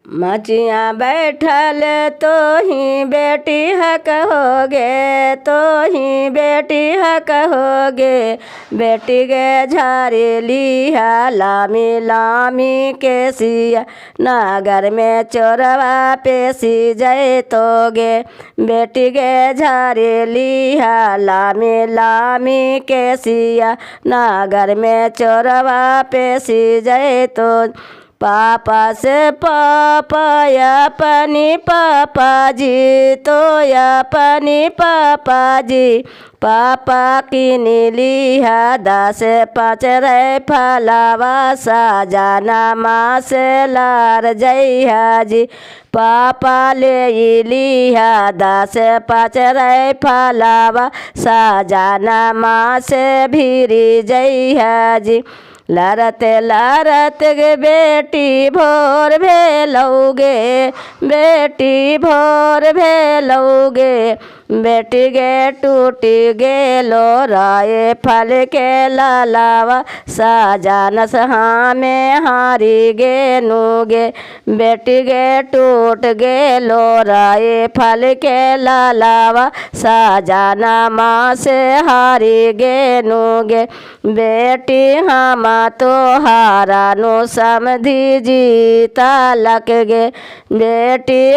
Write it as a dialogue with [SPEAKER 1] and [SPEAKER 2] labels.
[SPEAKER 1] मचिया बैठल तो ही बेटी है कहोगे, तो ही बेटी है कहोगे। बेटी गे झारे लिया लामी लामी के सिया, नागर में चोरवा पेशी जय तोगे। बेटी गे झारे लिया लामी लामी के सिया, नागर में चोरवा पेशी जय तो। पापा से पापा अपनी पापा जी, तो अपनी पापा जी। पापा की नीलिया 10-5 रे फलावा, साजाना माँ से लार जइहा जी। पापा ले लिया 10-5 रे फलावा, साजाना माँ से भीरी जइहा जी। लरत लरत गे बेटी भोर भेलौगे, बेटी भोर भेलौगे। बेटी गे टूटी गेलो राये फल के लालावा, साजान सहा में हारी गे नूगे। बेटी गे टूट गेलो राये फल के लालावा, साजाना माँ से हारी गे नूगे। बेटी हम तो हारा नो समधी जीता लग गे। बेटी